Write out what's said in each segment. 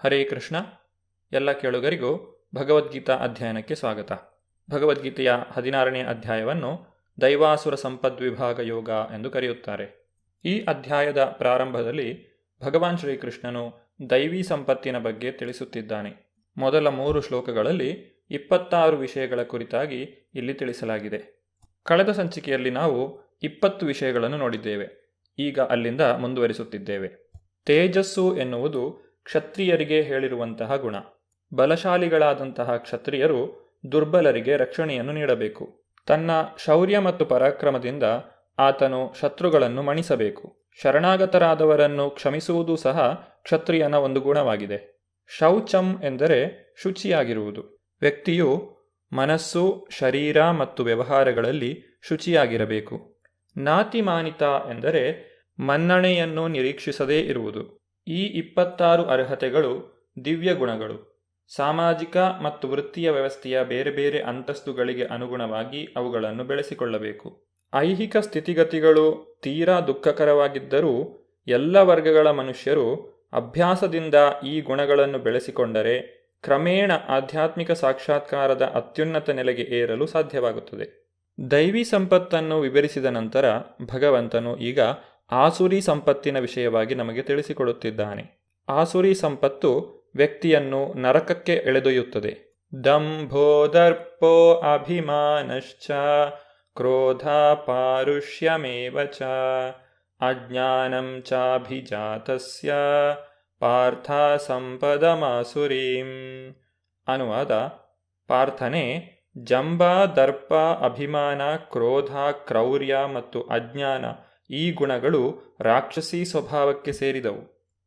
ಹರೇ ಕೃಷ್ಣ. ಎಲ್ಲ ಕೇಳುಗರಿಗೂ ಭಗವದ್ಗೀತಾ ಅಧ್ಯಯನಕ್ಕೆ ಸ್ವಾಗತ. ಭಗವದ್ಗೀತೆಯ 16ನೇ ಅಧ್ಯಾಯವನ್ನು ದೈವಾಸುರ ಸಂಪದ್ವಿಭಾಗ ಯೋಗ ಎಂದು ಕರೆಯುತ್ತಾರೆ. ಈ ಅಧ್ಯಾಯದ ಪ್ರಾರಂಭದಲ್ಲಿ ಭಗವಾನ್ ಶ್ರೀಕೃಷ್ಣನು ದೈವಿ ಸಂಪತ್ತಿನ ಬಗ್ಗೆ ತಿಳಿಸುತ್ತಿದ್ದಾನೆ. ಮೊದಲ 3 ಶ್ಲೋಕಗಳಲ್ಲಿ 26 ವಿಷಯಗಳ ಕುರಿತಾಗಿ ಇಲ್ಲಿ ತಿಳಿಸಲಾಗಿದೆ. ಕಳೆದ ಸಂಚಿಕೆಯಲ್ಲಿ ನಾವು 20 ವಿಷಯಗಳನ್ನು ನೋಡಿದ್ದೇವೆ. ಈಗ ಅಲ್ಲಿಂದ ಮುಂದುವರಿಸುತ್ತಿದ್ದೇವೆ. ತೇಜಸ್ಸು ಎನ್ನುವುದು ಕ್ಷತ್ರಿಯರಿಗೆ ಹೇಳಿರುವಂತಹ ಗುಣ. ಬಲಶಾಲಿಗಳಾದಂತಹ ಕ್ಷತ್ರಿಯರು ದುರ್ಬಲರಿಗೆ ರಕ್ಷಣೆಯನ್ನು ನೀಡಬೇಕು. ತನ್ನ ಶೌರ್ಯ ಮತ್ತು ಪರಾಕ್ರಮದಿಂದ ಆತನು ಶತ್ರುಗಳನ್ನು ಮಣಿಸಬೇಕು. ಶರಣಾಗತರಾದವರನ್ನು ಕ್ಷಮಿಸುವುದು ಸಹ ಕ್ಷತ್ರಿಯನ ಒಂದು ಗುಣವಾಗಿದೆ. ಶೌಚಂ ಎಂದರೆ ಶುಚಿಯಾಗಿರುವುದು. ವ್ಯಕ್ತಿಯು ಮನಸ್ಸು, ಶರೀರ ಮತ್ತು ವ್ಯವಹಾರಗಳಲ್ಲಿ ಶುಚಿಯಾಗಿರಬೇಕು. ನಾತಿಮಾನಿತ ಎಂದರೆ ಮನ್ನಣೆಯನ್ನು ನಿರೀಕ್ಷಿಸದೇ ಇರುವುದು. ಈ 26 ಅರ್ಹತೆಗಳು ದಿವ್ಯ ಗುಣಗಳು. ಸಾಮಾಜಿಕ ಮತ್ತು ವೃತ್ತಿಯ ವ್ಯವಸ್ಥೆಯ ಬೇರೆ ಬೇರೆ ಅಂತಸ್ತುಗಳಿಗೆ ಅನುಗುಣವಾಗಿ ಅವುಗಳನ್ನು ಬೆಳೆಸಿಕೊಳ್ಳಬೇಕು. ಐಹಿಕ ಸ್ಥಿತಿಗತಿಗಳು ತೀರಾ ದುಃಖಕರವಾಗಿದ್ದರೂ ಎಲ್ಲ ವರ್ಗಗಳ ಮನುಷ್ಯರು ಅಭ್ಯಾಸದಿಂದ ಈ ಗುಣಗಳನ್ನು ಬೆಳೆಸಿಕೊಂಡರೆ ಕ್ರಮೇಣ ಆಧ್ಯಾತ್ಮಿಕ ಸಾಕ್ಷಾತ್ಕಾರದ ಅತ್ಯುನ್ನತ ನೆಲೆಗೆ ಏರಲು ಸಾಧ್ಯವಾಗುತ್ತದೆ. ದೈವಿ ಸಂಪತ್ತನ್ನು ವಿವರಿಸಿದ ನಂತರ ಭಗವಂತನು ಈಗ ಆಸುರಿ ಸಂಪತ್ತಿನ ವಿಷಯವಾಗಿ ನಮಗೆ ತಿಳಿಸಿಕೊಡುತ್ತಿದ್ದಾನೆ. ಆಸುರಿ ಸಂಪತ್ತು ವ್ಯಕ್ತಿಯನ್ನು ನರಕಕ್ಕೆ ಎಳೆದೊಯ್ಯುತ್ತದೆ. ದಂಭೋ ದರ್ಪೋ ಅಭಿಮಾನಶ್ಚ ಕ್ರೋಧ ಪಾರುಷ್ಯಮೇವ ಚ ಅಜ್ಞಾನಂ ಚಾಭಿಜಾತಸ್ಯ ಪಾರ್ಥ ಸಂಪದಮಾಸುರೀಂ. ಅನುವಾದ: ಪಾರ್ಥನೆ, ಜಂಬ, ದರ್ಪ, ಅಭಿಮಾನ, ಕ್ರೋಧ, ಕ್ರೌರ್ಯ ಮತ್ತು ಅಜ್ಞಾನ ಈ ಗುಣಗಳು ರಾಕ್ಷಸೀ ಸ್ವಭಾವಕ್ಕೆ ಸೇರಿದವು.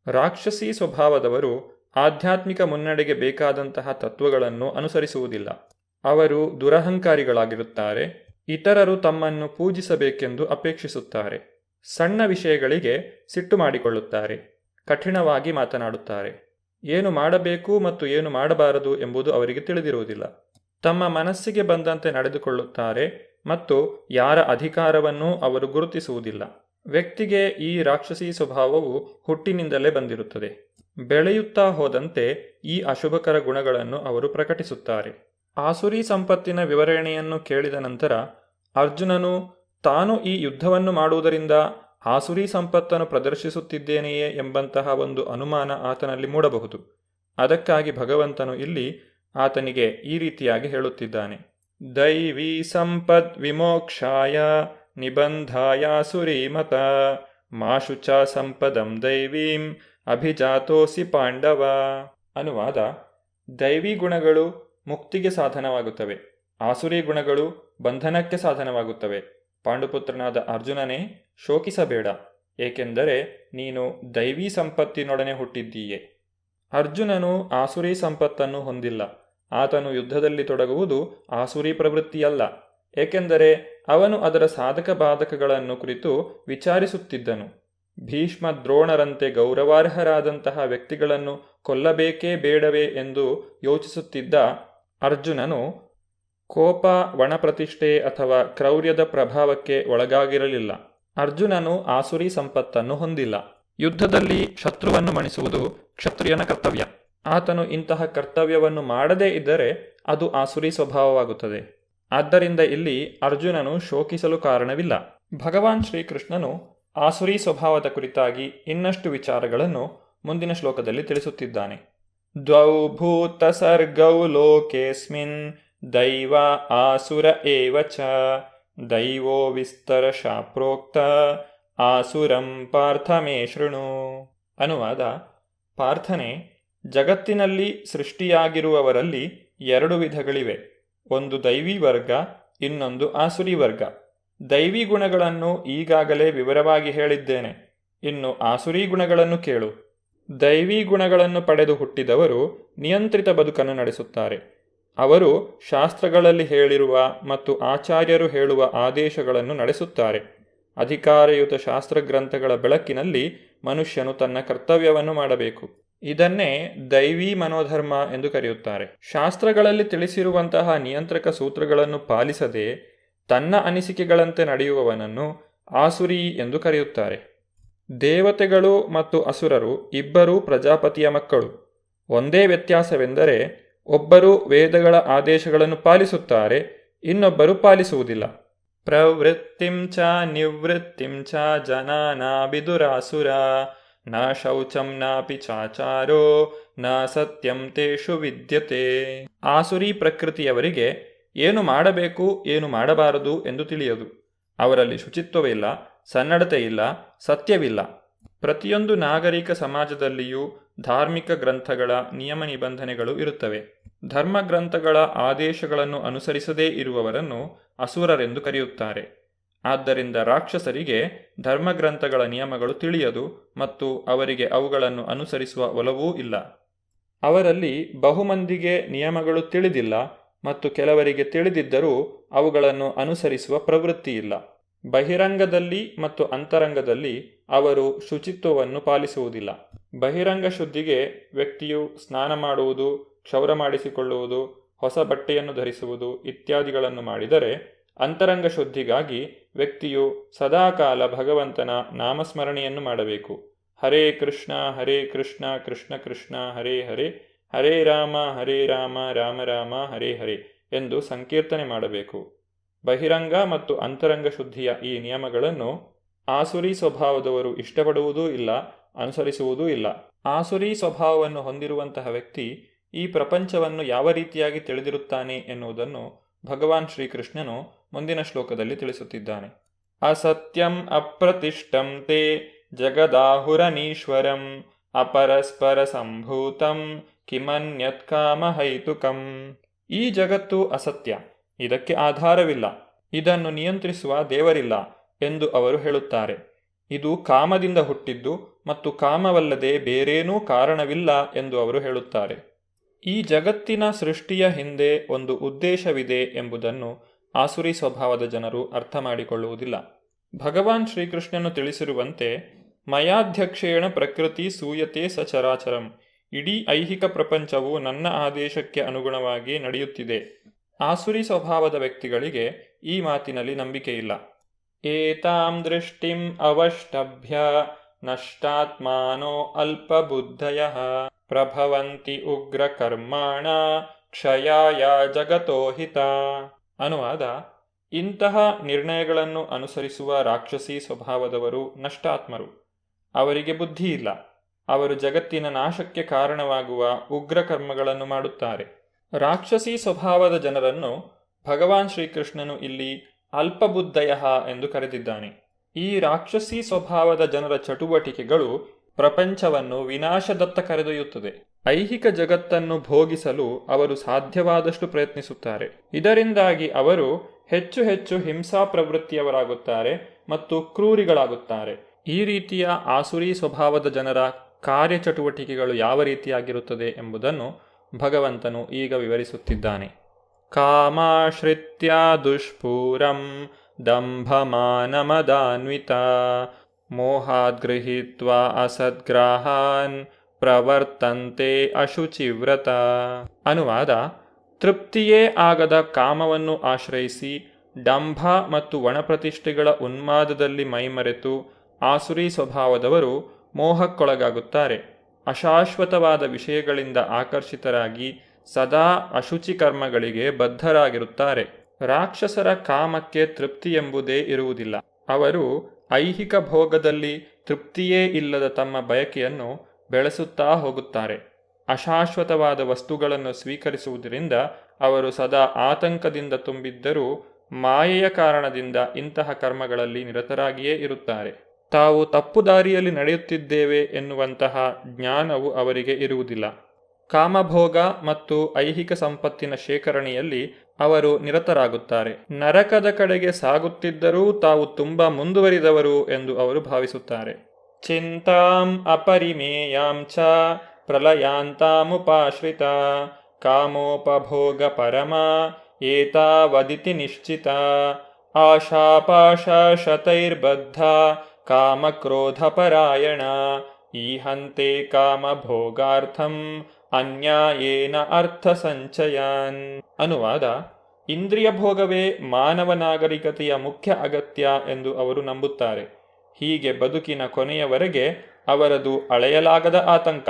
ರಾಕ್ಷಸೀ ಸ್ವಭಾವದವರು ಆಧ್ಯಾತ್ಮಿಕ ಮುನ್ನಡೆಗೆ ಬೇಕಾದಂತಹ ತತ್ವಗಳನ್ನು ಅನುಸರಿಸುವುದಿಲ್ಲ. ಅವರು ದುರಹಂಕಾರಿಗಳಾಗಿರುತ್ತಾರೆ. ಇತರರು ತಮ್ಮನ್ನು ಪೂಜಿಸಬೇಕೆಂದು ಅಪೇಕ್ಷಿಸುತ್ತಾರೆ. ಸಣ್ಣ ವಿಷಯಗಳಿಗೆ ಸಿಟ್ಟು ಮಾಡಿಕೊಳ್ಳುತ್ತಾರೆ. ಕಠಿಣವಾಗಿ ಮಾತನಾಡುತ್ತಾರೆ. ಏನು ಮಾಡಬೇಕು ಮತ್ತು ಏನು ಮಾಡಬಾರದು ಎಂಬುದು ಅವರಿಗೆ ತಿಳಿದಿರುವುದಿಲ್ಲ. ತಮ್ಮ ಮನಸ್ಸಿಗೆ ಬಂದಂತೆ ನಡೆದುಕೊಳ್ಳುತ್ತಾರೆ ಮತ್ತು ಯಾರ ಅಧಿಕಾರವನ್ನೂ ಅವರು ಗುರುತಿಸುವುದಿಲ್ಲ. ವ್ಯಕ್ತಿಗೆ ಈ ರಾಕ್ಷಸೀ ಸ್ವಭಾವವು ಹುಟ್ಟಿನಿಂದಲೇ ಬಂದಿರುತ್ತದೆ. ಬೆಳೆಯುತ್ತಾ ಹೋದಂತೆ ಈ ಅಶುಭಕರ ಗುಣಗಳನ್ನು ಅವರು ಪ್ರಕಟಿಸುತ್ತಾರೆ. ಆಸುರಿ ಸಂಪತ್ತಿನ ವಿವರಣೆಯನ್ನು ಕೇಳಿದ ನಂತರ ಅರ್ಜುನನು ತಾನು ಈ ಯುದ್ಧವನ್ನು ಮಾಡುವುದರಿಂದ ಆಸುರಿ ಸಂಪತ್ತನ್ನು ಪ್ರದರ್ಶಿಸುತ್ತಿದ್ದೇನೆಯೇ ಎಂಬಂತಹ ಒಂದು ಅನುಮಾನ ಆತನಲ್ಲಿ ಮೂಡಬಹುದು. ಅದಕ್ಕಾಗಿ ಭಗವಂತನು ಇಲ್ಲಿ ಆತನಿಗೆ ಈ ರೀತಿಯಾಗಿ ಹೇಳುತ್ತಿದ್ದಾನೆ: ದೈವೀ ಸಂಪದ್ ವಿಮೋಕ್ಷಾಯ ನಿಬಂಧಾಯಾಸುರೀಮತ ಮಾಶುಚ ಸಂಪದಂ ದೈವೀಂ ಅಭಿಜಾತೋಸಿ ಪಾಂಡವ. ಅನುವಾದ: ದೈವಿ ಗುಣಗಳು ಮುಕ್ತಿಗೆ ಸಾಧನವಾಗುತ್ತವೆ, ಆಸುರಿ ಗುಣಗಳು ಬಂಧನಕ್ಕೆ ಸಾಧನವಾಗುತ್ತವೆ. ಪಾಂಡುಪುತ್ರನಾದ ಅರ್ಜುನನೇ, ಶೋಕಿಸಬೇಡ, ಏಕೆಂದರೆ ನೀನು ದೈವಿ ಸಂಪತ್ತಿನೊಡನೆ ಹುಟ್ಟಿದ್ದೀಯೆ. ಅರ್ಜುನನು ಆಸುರಿ ಸಂಪತ್ತನ್ನು ಹೊಂದಿಲ್ಲ. ಆತನು ಯುದ್ಧದಲ್ಲಿ ತೊಡಗುವುದು ಆಸುರಿ ಪ್ರವೃತ್ತಿಯಲ್ಲ, ಏಕೆಂದರೆ ಅವನು ಅದರ ಸಾಧಕ ಬಾಧಕಗಳನ್ನು ಕುರಿತು ವಿಚಾರಿಸುತ್ತಿದ್ದನು. ಭೀಷ್ಮ ದ್ರೋಣರಂತೆ ಗೌರವಾರ್ಹರಾದಂತಹ ವ್ಯಕ್ತಿಗಳನ್ನು ಕೊಲ್ಲಬೇಕೇ ಬೇಡವೇ ಎಂದು ಯೋಚಿಸುತ್ತಿದ್ದ ಅರ್ಜುನನು ಕೋಪ, ಒಣಪ್ರತಿಷ್ಠೆ ಅಥವಾ ಕ್ರೌರ್ಯದ ಪ್ರಭಾವಕ್ಕೆ ಒಳಗಾಗಿರಲಿಲ್ಲ. ಅರ್ಜುನನು ಆಸುರಿ ಸಂಪತ್ತನ್ನು ಹೊಂದಿಲ್ಲ. ಯುದ್ಧದಲ್ಲಿ ಶತ್ರುವನ್ನು ಮಣಿಸುವುದು ಕ್ಷತ್ರಿಯನ ಕರ್ತವ್ಯ. ಆತನು ಇಂತಹ ಕರ್ತವ್ಯವನ್ನು ಮಾಡದೇ ಇದ್ದರೆ ಅದು ಆಸುರಿ ಸ್ವಭಾವವಾಗುತ್ತದೆ. ಆದ್ದರಿಂದ ಇಲ್ಲಿ ಅರ್ಜುನನು ಶೋಕಿಸಲು ಕಾರಣವಿಲ್ಲ. ಭಗವಾನ್ ಶ್ರೀಕೃಷ್ಣನು ಆಸುರಿ ಸ್ವಭಾವದ ಕುರಿತಾಗಿ ಇನ್ನಷ್ಟು ವಿಚಾರಗಳನ್ನು ಮುಂದಿನ ಶ್ಲೋಕದಲ್ಲಿ ತಿಳಿಸುತ್ತಿದ್ದಾನೆ. ದ್ವೌ ಭೂತ ಸರ್ಗೌ ಲೋಕೇಸ್ಮಿನ್ ದೈವ ಆಸುರ ಏವ ಚ ದೈವೋ ವಿಸ್ತರಶಾ ಪ್ರೋಕ್ತ ಆಸುರಂ ಪಾರ್ಥ ಮೇ ಶೃಣು. ಅನುವಾದ: ಪಾರ್ಥನೆ, ಜಗತ್ತಿನಲ್ಲಿ ಸೃಷ್ಟಿಯಾಗಿರುವವರಲ್ಲಿ 2 ವಿಧಗಳಿವೆ. ಒಂದು ದೈವಿ ವರ್ಗ, ಇನ್ನೊಂದು ಆಸುರಿ ವರ್ಗ. ದೈವಿ ಗುಣಗಳನ್ನು ಈಗಾಗಲೇ ವಿವರವಾಗಿ ಹೇಳಿದ್ದೇನೆ. ಇನ್ನು ಆಸುರಿ ಗುಣಗಳನ್ನು ಕೇಳು. ದೈವಿ ಗುಣಗಳನ್ನು ಪಡೆದು ಹುಟ್ಟಿದವರು ನಿಯಂತ್ರಿತ ಬದುಕನ್ನು ನಡೆಸುತ್ತಾರೆ. ಅವರು ಶಾಸ್ತ್ರಗಳಲ್ಲಿ ಹೇಳಿರುವ ಮತ್ತು ಆಚಾರ್ಯರು ಹೇಳುವ ಆದೇಶಗಳನ್ನು ನಡೆಸುತ್ತಾರೆ. ಅಧಿಕಾರಯುತ ಶಾಸ್ತ್ರಗ್ರಂಥಗಳ ಬೆಳಕಿನಲ್ಲಿ ಮನುಷ್ಯನು ತನ್ನ ಕರ್ತವ್ಯವನ್ನು ಮಾಡಬೇಕು. ಇದನ್ನೇ ದೈವಿ ಮನೋಧರ್ಮ ಎಂದು ಕರೆಯುತ್ತಾರೆ. ಶಾಸ್ತ್ರಗಳಲ್ಲಿ ತಿಳಿಸಿರುವಂತಹ ನಿಯಂತ್ರಕ ಸೂತ್ರಗಳನ್ನು ಪಾಲಿಸದೆ ತನ್ನ ಅನಿಸಿಕೆಗಳಂತೆ ನಡೆಯುವವನನ್ನು ಆಸುರಿ ಎಂದು ಕರೆಯುತ್ತಾರೆ. ದೇವತೆಗಳು ಮತ್ತು ಅಸುರರು ಇಬ್ಬರೂ ಪ್ರಜಾಪತಿಯ ಮಕ್ಕಳು. ಒಂದೇ ವ್ಯತ್ಯಾಸವೆಂದರೆ ಒಬ್ಬರು ವೇದಗಳ ಆದೇಶಗಳನ್ನು ಪಾಲಿಸುತ್ತಾರೆ, ಇನ್ನೊಬ್ಬರು ಪಾಲಿಸುವುದಿಲ್ಲ. ಪ್ರವೃತ್ತಿಂ ಚ ನಿವೃತ್ತಿಂ ಚ ಜನಾನಾ ವಿದುರಾಸುರ ನ ಶೌಚಂ ನಾಪಿ ಚಾಚಾರೋ ನ ಸತ್ಯಂ ತೇಷು ವಿದ್ಯತೆ. ಆಸುರಿ ಪ್ರಕೃತಿಯವರಿಗೆ ಏನು ಮಾಡಬೇಕು ಏನು ಮಾಡಬಾರದು ಎಂದು ತಿಳಿಯದು. ಅವರಲ್ಲಿ ಶುಚಿತ್ವವಿಲ್ಲ, ಸನ್ನಡತೆ ಇಲ್ಲ, ಸತ್ಯವಿಲ್ಲ. ಪ್ರತಿಯೊಂದು ನಾಗರಿಕ ಸಮಾಜದಲ್ಲಿಯೂ ಧಾರ್ಮಿಕ ಗ್ರಂಥಗಳ ನಿಯಮ ನಿಬಂಧನೆಗಳು ಇರುತ್ತವೆ. ಧರ್ಮಗ್ರಂಥಗಳ ಆದೇಶಗಳನ್ನು ಅನುಸರಿಸದೇ ಇರುವವರನ್ನು ಅಸುರರೆಂದು ಕರೆಯುತ್ತಾರೆ. ಆದ್ದರಿಂದ ರಾಕ್ಷಸರಿಗೆ ಧರ್ಮಗ್ರಂಥಗಳ ನಿಯಮಗಳು ತಿಳಿಯದು ಮತ್ತು ಅವರಿಗೆ ಅವುಗಳನ್ನು ಅನುಸರಿಸುವ ಒಲವೂ ಇಲ್ಲ. ಅವರಲ್ಲಿ ಬಹುಮಂದಿಗೆ ನಿಯಮಗಳು ತಿಳಿದಿಲ್ಲ ಮತ್ತು ಕೆಲವರಿಗೆ ತಿಳಿದಿದ್ದರೂ ಅವುಗಳನ್ನು ಅನುಸರಿಸುವ ಪ್ರವೃತ್ತಿಯಿಲ್ಲ. ಬಹಿರಂಗದಲ್ಲಿ ಮತ್ತು ಅಂತರಂಗದಲ್ಲಿ ಅವರು ಶುಚಿತ್ವವನ್ನು ಪಾಲಿಸುವುದಿಲ್ಲ. ಬಹಿರಂಗ ಶುದ್ಧಿಗೆ ವ್ಯಕ್ತಿಯು ಸ್ನಾನ ಮಾಡುವುದು, ಕ್ಷೌರ ಮಾಡಿಸಿಕೊಳ್ಳುವುದು, ಹೊಸ ಬಟ್ಟೆಯನ್ನು ಧರಿಸುವುದು ಇತ್ಯಾದಿಗಳನ್ನು ಮಾಡಿದರೆ, ಅಂತರಂಗ ಶುದ್ಧಿಗಾಗಿ ವ್ಯಕ್ತಿಯು ಸದಾಕಾಲ ಭಗವಂತನ ನಾಮಸ್ಮರಣೆಯನ್ನು ಮಾಡಬೇಕು. ಹರೇ ಕೃಷ್ಣ ಕೃಷ್ಣ ಕೃಷ್ಣ ಹರೇ ಹರೇ, ಹರೇ ರಾಮ ರಾಮ ರಾಮ ಹರೇ ಹರೇ ಎಂದು ಸಂಕೀರ್ತನೆ ಮಾಡಬೇಕು. ಬಹಿರಂಗ ಮತ್ತು ಅಂತರಂಗ ಶುದ್ಧಿಯ ಈ ನಿಯಮಗಳನ್ನು ಆಸುರಿ ಸ್ವಭಾವದವರು ಇಷ್ಟಪಡುವುದೂ ಇಲ್ಲ, ಅನುಸರಿಸುವುದೂ ಇಲ್ಲ. ಆಸುರಿ ಸ್ವಭಾವವನ್ನು ಹೊಂದಿರುವಂತಹ ವ್ಯಕ್ತಿ ಈ ಪ್ರಪಂಚವನ್ನು ಯಾವ ರೀತಿಯಾಗಿ ತಿಳಿದಿರುತ್ತಾನೆ ಎನ್ನುವುದನ್ನು ಭಗವಾನ್ ಶ್ರೀಕೃಷ್ಣನು ಮುಂದಿನ ಶ್ಲೋಕದಲ್ಲಿ ತಿಳಿಸುತ್ತಿದ್ದಾನೆ. ಅಸತ್ಯಂ ಅಪ್ರತಿಷ್ಠಂ ತೇ ಜಗದಾಹುರನೀಶ್ವರಂ ಅಪರಸ್ಪರ ಸಂಭೂತಂ ಕಿಮನ್ಯತ್ ಕಾಮಹೈತುಕಂ. ಈ ಜಗತ್ತು ಅಸತ್ಯ, ಇದಕ್ಕೆ ಆಧಾರವಿಲ್ಲ, ಇದನ್ನು ನಿಯಂತ್ರಿಸುವ ದೇವರಿಲ್ಲ ಎಂದು ಅವರು ಹೇಳುತ್ತಾರೆ. ಇದು ಕಾಮದಿಂದ ಹುಟ್ಟಿದ್ದು ಮತ್ತು ಕಾಮವಲ್ಲದೆ ಬೇರೇನೂ ಕಾರಣವಿಲ್ಲ ಎಂದು ಅವರು ಹೇಳುತ್ತಾರೆ. ಈ ಜಗತ್ತಿನ ಸೃಷ್ಟಿಯ ಹಿಂದೆ ಒಂದು ಉದ್ದೇಶವಿದೆ ಎಂಬುದನ್ನು ಆಸುರಿ ಸ್ವಭಾವದ ಜನರು ಅರ್ಥ ಮಾಡಿಕೊಳ್ಳುವುದಿಲ್ಲ. ಭಗವಾನ್ ಶ್ರೀಕೃಷ್ಣನು ತಿಳಿಸಿರುವಂತೆ ಮಯಾಧ್ಯಕ್ಷೇಣ ಪ್ರಕೃತಿ ಸೂಯತೆ ಸಚರಾಚರಂ. ಇಡೀ ಐಹಿಕ ಪ್ರಪಂಚವು ನನ್ನ ಆದೇಶಕ್ಕೆ ಅನುಗುಣವಾಗಿ ನಡೆಯುತ್ತಿದೆ. ಆಸುರಿ ಸ್ವಭಾವದ ವ್ಯಕ್ತಿಗಳಿಗೆ ಈ ಮಾತಿನಲ್ಲಿ ನಂಬಿಕೆಯಿಲ್ಲ. ಏತಾಂ ದೃಷ್ಟಿಂ ಅವಷ್ಟಭ್ಯ ನಷ್ಟಾತ್ಮಾನೋ ಅಲ್ಪಬುದ್ಧಯಃ ಪ್ರಭವಂತಿ ಉಗ್ರ ಕರ್ಮಾಣ ಕ್ಷಯಾಯ ಜಗತೋ ಹಿತ. ಅನುವಾದ: ಇಂತಹ ನಿರ್ಣಯಗಳನ್ನು ಅನುಸರಿಸುವ ರಾಕ್ಷಸಿ ಸ್ವಭಾವದವರು ನಷ್ಟಾತ್ಮರು. ಅವರಿಗೆ ಬುದ್ಧಿ ಇಲ್ಲ. ಅವರು ಜಗತ್ತಿನ ನಾಶಕ್ಕೆ ಕಾರಣವಾಗುವ ಉಗ್ರ ಕರ್ಮಗಳನ್ನು ಮಾಡುತ್ತಾರೆ. ರಾಕ್ಷಸಿ ಸ್ವಭಾವದ ಜನರನ್ನು ಭಗವಾನ್ ಶ್ರೀಕೃಷ್ಣನು ಇಲ್ಲಿ ಅಲ್ಪಬುದ್ಧಯ ಎಂದು ಕರೆದಿದ್ದಾನೆ. ಈ ರಾಕ್ಷಸಿ ಸ್ವಭಾವದ ಜನರ ಚಟುವಟಿಕೆಗಳು ಪ್ರಪಂಚವನ್ನು ವಿನಾಶದತ್ತ ಕರೆದೊಯ್ಯುತ್ತದೆ. ಐಹಿಕ ಜಗತ್ತನ್ನು ಭೋಗಿಸಲು ಅವರು ಸಾಧ್ಯವಾದಷ್ಟು ಪ್ರಯತ್ನಿಸುತ್ತಾರೆ. ಇದರಿಂದಾಗಿ ಅವರು ಹೆಚ್ಚು ಹೆಚ್ಚು ಹಿಂಸಾ ಪ್ರವೃತ್ತಿಯವರಾಗುತ್ತಾರೆ ಮತ್ತು ಕ್ರೂರಿಗಳಾಗುತ್ತಾರೆ. ಈ ರೀತಿಯ ಆಸುರಿ ಸ್ವಭಾವದ ಜನರ ಕಾರ್ಯಚಟುವಟಿಕೆಗಳು ಯಾವ ರೀತಿಯಾಗಿರುತ್ತದೆ ಎಂಬುದನ್ನು ಭಗವಂತನು ಈಗ ವಿವರಿಸುತ್ತಿದ್ದಾನೆ. ಕಾಮಾಶ್ರಿತ್ಯ ದುಷ್ಪೂರಂ ದಂಭಮಾನಮದಾನ್ವಿತ ಮೋಹಾದ್ಗೃಹೀತ್ವಾ ಅಸದ್ಗ್ರಾಹಾನ್ ಪ್ರವರ್ತಂತೆ ಅಶುಚಿವ್ರತ. ಅನುವಾದ: ತೃಪ್ತಿಯೇ ಆಗದ ಕಾಮವನ್ನು ಆಶ್ರಯಿಸಿ ಡಂಭ ಮತ್ತು ಒಣಪ್ರತಿಷ್ಠೆಗಳ ಉನ್ಮಾದದಲ್ಲಿ ಮೈಮರೆತು ಆಸುರಿ ಸ್ವಭಾವದವರು ಮೋಹಕ್ಕೊಳಗಾಗುತ್ತಾರೆ. ಅಶಾಶ್ವತವಾದ ವಿಷಯಗಳಿಂದ ಆಕರ್ಷಿತರಾಗಿ ಸದಾ ಅಶುಚಿ ಕರ್ಮಗಳಿಗೆ ಬದ್ಧರಾಗಿರುತ್ತಾರೆ. ರಾಕ್ಷಸರ ಕಾಮಕ್ಕೆ ತೃಪ್ತಿ ಎಂಬುದೇ ಇರುವುದಿಲ್ಲ. ಅವರು ಐಹಿಕ ಭೋಗದಲ್ಲಿ ತೃಪ್ತಿಯೇ ಇಲ್ಲದ ತಮ್ಮ ಬಯಕೆಯನ್ನು ಬೆಳೆಸುತ್ತಾ ಹೋಗುತ್ತಾರೆ. ಅಶಾಶ್ವತವಾದ ವಸ್ತುಗಳನ್ನು ಸ್ವೀಕರಿಸುವುದರಿಂದ ಅವರು ಸದಾ ಆತಂಕದಿಂದ ತುಂಬಿದ್ದರೂ ಮಾಯೆಯ ಕಾರಣದಿಂದ ಇಂತಹ ಕರ್ಮಗಳಲ್ಲಿ ನಿರತರಾಗಿಯೇ ಇರುತ್ತಾರೆ. ತಾವು ತಪ್ಪು ದಾರಿಯಲ್ಲಿ ನಡೆಯುತ್ತಿದ್ದೇವೆ ಎನ್ನುವಂತಹ ಜ್ಞಾನವು ಅವರಿಗೆ ಇರುವುದಿಲ್ಲ. ಕಾಮಭೋಗ ಮತ್ತು ಐಹಿಕ ಸಂಪತ್ತಿನ ಶೇಖರಣೆಯಲ್ಲಿ ಅವರು ನಿರತರಾಗುತ್ತಾರೆ. ನರಕದ ಕಡೆಗೆ ಸಾಗುತ್ತಿದ್ದರೂ ತಾವು ತುಂಬ ಮುಂದುವರಿದವರು ಎಂದು ಅವರು ಭಾವಿಸುತ್ತಾರೆ. ಚಿಂತಾಂ ಅಪರಿಮೇಯಾಂ ಚ ಪ್ರಲಯಾಂತಾಮುಪಾಶ್ರಿತ ಕಾಮೋಪಭೋಗ ಪರಮ ಏತಾವದಿತಿ ನಿಶ್ಚಿತ ಆಶಾಪಾಶ ಶತೈರ್ಬದ್ಧ ಕಾಮಕ್ರೋಧಪರಾಯಣ ಈಹಂತೆ ಕಾಮಭೋಗಾರ್ಥಂ ಅನ್ಯಾಯೇನ ಅರ್ಥ ಸಂಚಯಾನ್. ಅನುವಾದ: ಇಂದ್ರಿಯ ಭೋಗವೇ ಮಾನವ ನಾಗರಿಕತೆಯ ಮುಖ್ಯ ಅಗತ್ಯ ಎಂದು ಅವರು ನಂಬುತ್ತಾರೆ. ಹೀಗೆ ಬದುಕಿನ ಕೊನೆಯವರೆಗೆ ಅವರದು ಅಳೆಯಲಾಗದ ಆತಂಕ.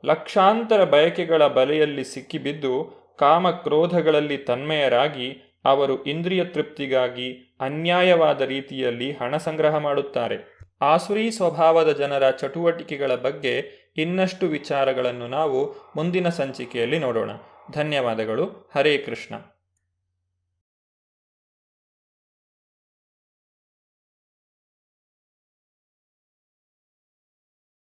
ಲಕ್ಷಾಂತರ ಬಯಕೆಗಳ ಬಲೆಯಲ್ಲಿ ಸಿಕ್ಕಿಬಿದ್ದು ಕಾಮಕ್ರೋಧಗಳಲ್ಲಿ ತನ್ಮಯರಾಗಿ ಅವರು ಇಂದ್ರಿಯ ತೃಪ್ತಿಗಾಗಿ ಅನ್ಯಾಯವಾದ ರೀತಿಯಲ್ಲಿ ಹಣ ಸಂಗ್ರಹ ಮಾಡುತ್ತಾರೆ. ಆಸುರಿ ಸ್ವಭಾವದ ಜನರ ಚಟುವಟಿಕೆಗಳ ಬಗ್ಗೆ ಇನ್ನಷ್ಟು ವಿಚಾರಗಳನ್ನು ನಾವು ಮುಂದಿನ ಸಂಚಿಕೆಯಲ್ಲಿ ನೋಡೋಣ. ಧನ್ಯವಾದಗಳು. ಹರೇ ಕೃಷ್ಣ.